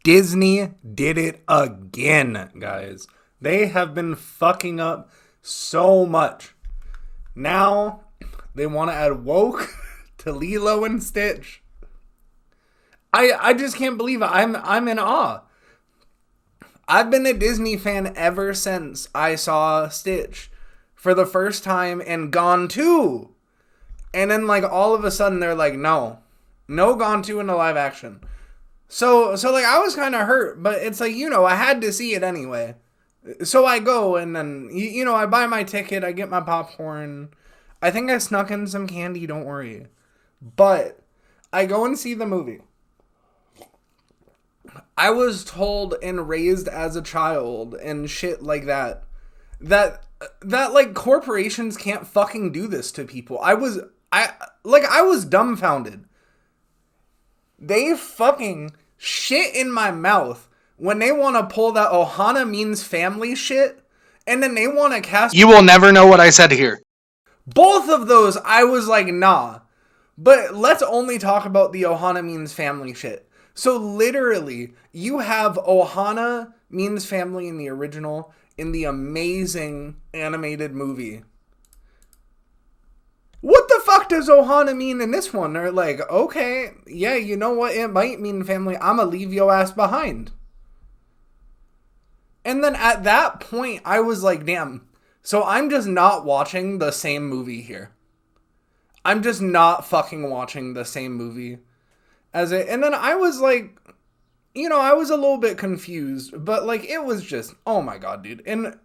Disney did it again, guys. They have been fucking up so much. Now, they want to add woke to Lilo and Stitch. I just can't believe it. I'm in awe. I've been a Disney fan ever since I saw Stitch for the first time and Gone 2. And then, like, all of a sudden, they're like, no Gone 2 in the live action. So like, I was kind of hurt, but it's like, I had to see it anyway. So I go, and then, I buy my ticket, I get my popcorn. I think I snuck in some candy, don't worry. But I go and see the movie. I was told and raised as a child and shit like that like corporations can't fucking do this to people. I was dumbfounded. They fucking shit in my mouth when they want to pull that Ohana means family shit, and then they want to cast... You will never know what I said here. Both of those, I was like, nah. But let's only talk about the Ohana means family shit. So literally, you have Ohana means family in the original, in the amazing animated movie. What the fuck does Ohana mean in this one? They're like, okay, yeah, you know what? It might mean family. I'ma leave your ass behind. And then at that point, I was like, damn. So I'm just not watching the same movie here. I'm just not fucking watching the same movie as it. And then I was like, I was a little bit confused, but like, it was just, oh my God, dude. And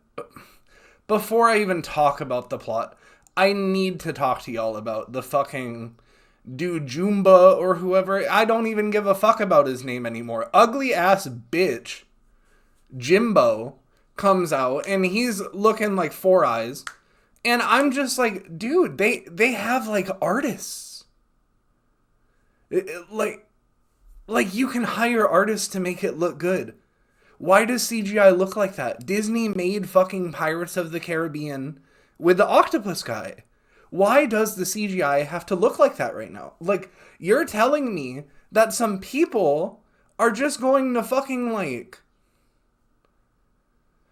before I even talk about the plot, I need to talk to y'all about the fucking dude Jumba or whoever. I don't even give a fuck about his name anymore. Ugly ass bitch Jimbo comes out and he's looking like Four Eyes. And I'm just like, dude, they have like artists. Like you can hire artists to make it look good. Why does CGI look like that? Disney made fucking Pirates of the Caribbean with the octopus guy. Why does the CGI have to look like that right now? Like, you're telling me that some people are just going to fucking like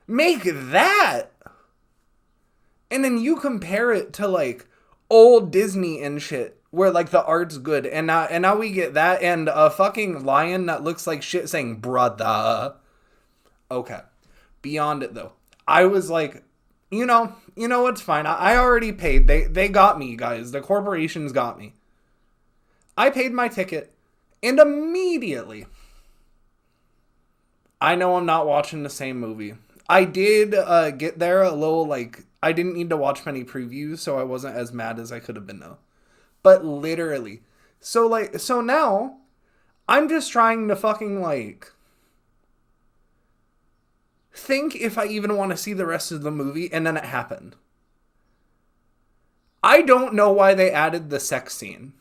make that, and then you compare it to like old Disney and shit where like the art's good, and now we get that and a fucking lion that looks like shit saying brother. Okay, beyond it though, I was like, it's fine. I already paid. They got me, guys. The corporations got me. I paid my ticket, and immediately I know I'm not watching the same movie. I did get there a little, like, I didn't need to watch many previews, so I wasn't as mad as I could have been, though. But literally. So now, I'm just trying to fucking, like, think if I even want to see the rest of the movie, and then it happened. I don't know why they added the sex scene.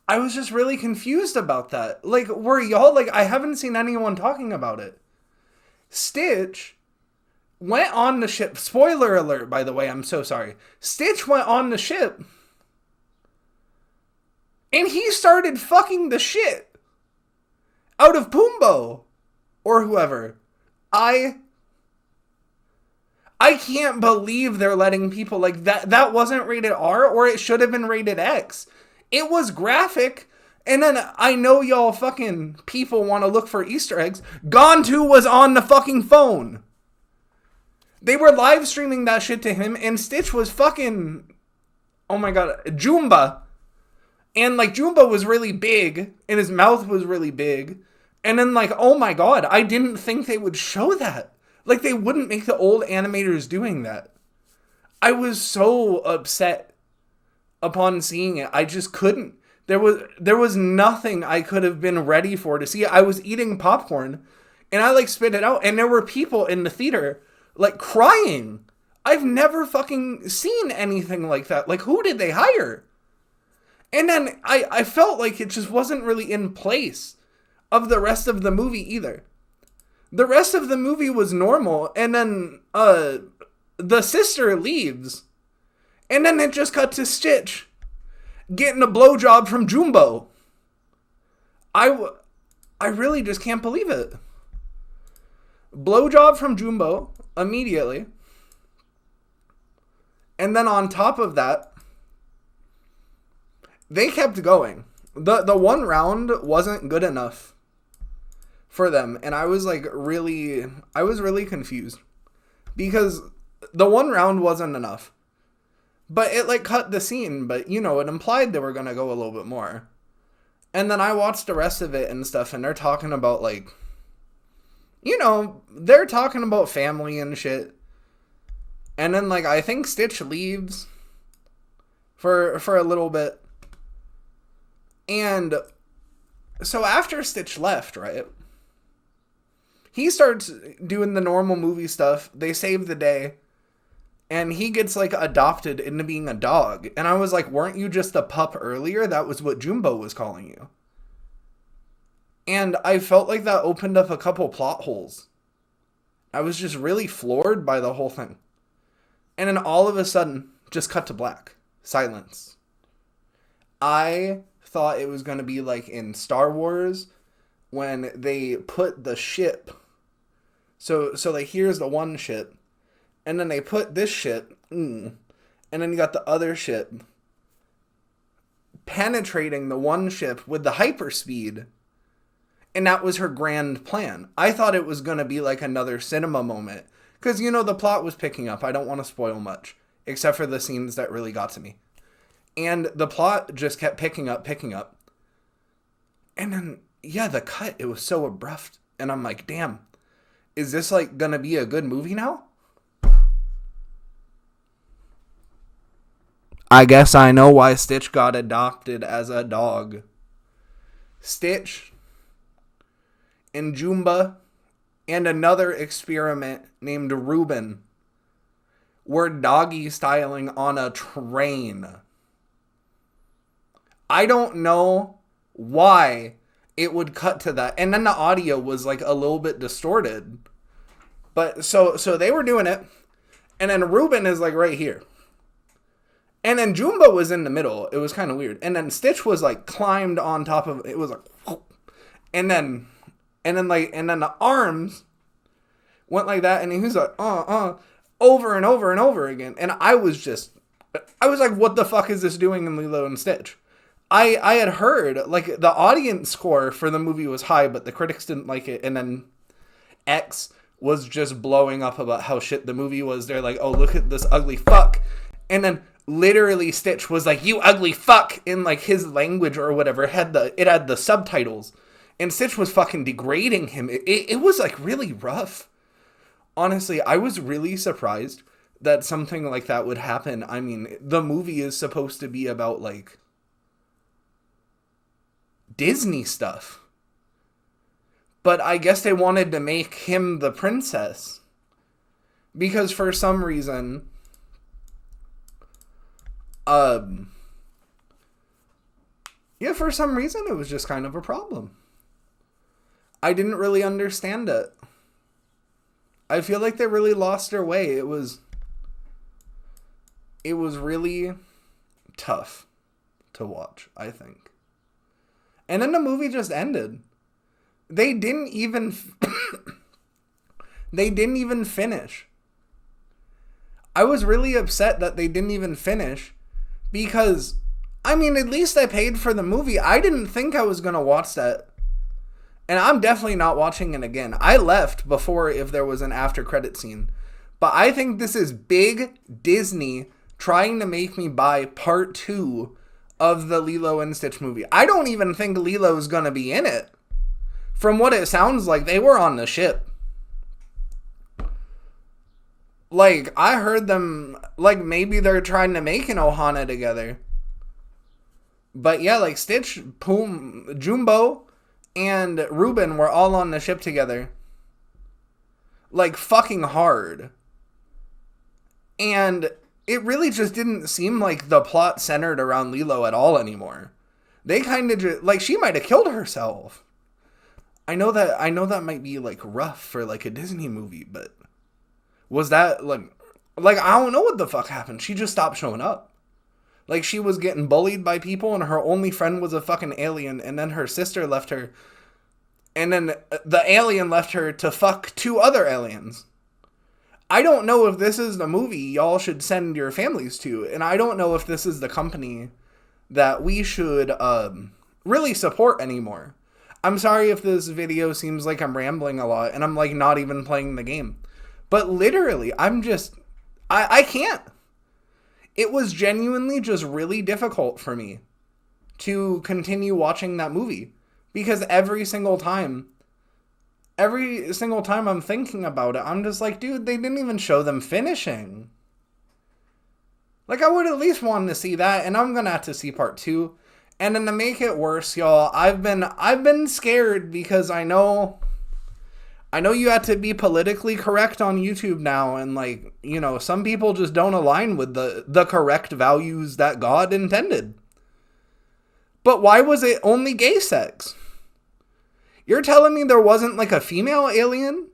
I was just really confused about that. Like, were y'all, like, I haven't seen anyone talking about it. Stitch went on the ship. Spoiler alert, by the way, I'm so sorry. Stitch went on the ship. And he started fucking the shit out of Pumbaa. Or whoever. I can't believe they're letting people, like, that wasn't rated R, or it should have been rated X. It was graphic, and then I know y'all fucking people want to look for Easter eggs. Gone 2 was on the fucking phone. They were live streaming that shit to him, and Stitch was fucking, oh my God, Jumba. And like, Jumba was really big, and his mouth was really big. And then like, oh my God, I didn't think they would show that. Like, they wouldn't make the old animators doing that. I was so upset upon seeing it. I just couldn't. There was nothing I could have been ready for to see. I was eating popcorn and I like spit it out, and there were people in the theater like crying. I've never fucking seen anything like that. Like, who did they hire? And then I felt like it just wasn't really in place of the rest of the movie either. The rest of the movie was normal, and then the sister leaves. And then it just cut to Stitch. getting a blowjob from Jumbo. I really just can't believe it. Blowjob from Jumbo immediately. And then on top of that, they kept going. The one round wasn't good enough for them. And I was really confused. Because the one round wasn't enough. But it like cut the scene. But you know, it implied they were going to go a little bit more. And then I watched the rest of it and stuff. And they're talking about like, you know, they're talking about family and shit. And then like, I think Stitch leaves for a little bit. And so after Stitch left, right, he starts doing the normal movie stuff. They save the day. And he gets like adopted into being a dog. And I was like, weren't you just a pup earlier? That was what Jumbo was calling you. And I felt like that opened up a couple plot holes. I was just really floored by the whole thing. And then all of a sudden, just cut to black. Silence. I thought it was going to be like in Star Wars when they put the ship. So like here's the one ship. And then they put this ship. And then you got the other ship penetrating the one ship with the hyperspeed. And that was her grand plan. I thought it was going to be like another cinema moment. Because, you know, the plot was picking up. I don't want to spoil much. Except for the scenes that really got to me. And the plot just kept picking up. And then, yeah, the cut, it was so abrupt. And I'm like, damn, is this like going to be a good movie now? I guess I know why Stitch got adopted as a dog. Stitch and Jumba and another experiment named Reuben were doggy styling on a train. I don't know why it would cut to that. And then the audio was like a little bit distorted. But so they were doing it. And then Reuben is like right here. And then Jumbo was in the middle. It was kind of weird. And then Stitch was like climbed on top of it. It was like, and then the arms went like that. And he was like, over and over and over again. And I was like, what the fuck is this doing in Lilo and Stitch? I had heard like the audience score for the movie was high, but the critics didn't like it. And then X was just blowing up about how shit the movie was. They're like, oh, look at this ugly fuck. And then literally Stitch was like, you ugly fuck, in like his language or whatever. It had the subtitles. And Stitch was fucking degrading him. It was like really rough. Honestly, I was really surprised that something like that would happen. I mean, the movie is supposed to be about like Disney stuff. But I guess they wanted to make him the princess. Because for some reason, for some reason it was just kind of a problem. I didn't really understand it. I feel like they really lost their way. It was really tough to watch, I think. And then the movie just ended. They didn't even finish. I was really upset that they didn't even finish because, I mean, at least I paid for the movie. I didn't think I was going to watch that. And I'm definitely not watching it again. I left before if there was an after credit scene. But I think this is big Disney trying to make me buy part 2 of the Lilo and Stitch movie. I don't even think Lilo's going to be in it. From what it sounds like, they were on the ship. Like, I heard them, like, maybe they're trying to make an Ohana together. But yeah, like, Stitch, Jumbo, and Reuben were all on the ship together. Like, fucking hard. And it really just didn't seem like the plot centered around Lilo at all anymore. They kind of just, like, she might have killed herself. I know that might be, like, rough for, like, a Disney movie, but was that, like, I don't know what the fuck happened. She just stopped showing up. Like, she was getting bullied by people and her only friend was a fucking alien, and then her sister left her. And then the alien left her to fuck 2 other aliens. I don't know if this is the movie y'all should send your families to, and I don't know if this is the company that we should really support anymore. I'm sorry if this video seems like I'm rambling a lot and I'm like not even playing the game. But literally, I can't. It was genuinely just really difficult for me to continue watching that movie. Because every single time I'm thinking about it, I'm just like, dude, they didn't even show them finishing. Like, I would at least want to see that, and I'm gonna have to see part 2. And then to make it worse, y'all, I've been scared because I know you have to be politically correct on YouTube now, and like, you know, some people just don't align with the correct values that God intended. But why was it only gay sex? You're telling me there wasn't like a female alien?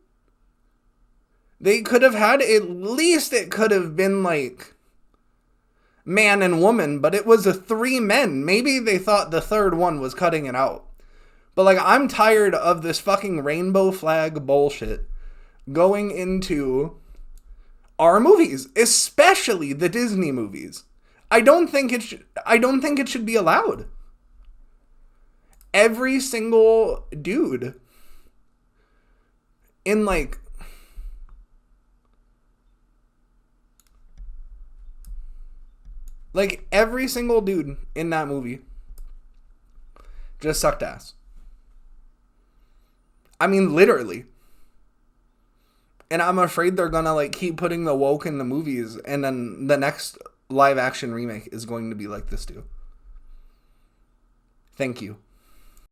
They could have had, at least it could have been like man and woman, but it was 3 men. Maybe they thought the third one was cutting it out. But like, I'm tired of this fucking rainbow flag bullshit going into our movies, especially the Disney movies. I don't think it should be allowed. Every single dude in like every single dude in that movie just sucked ass. I mean, literally. And I'm afraid they're gonna like keep putting the woke in the movies, and then the next live action remake is going to be like this too. Thank you.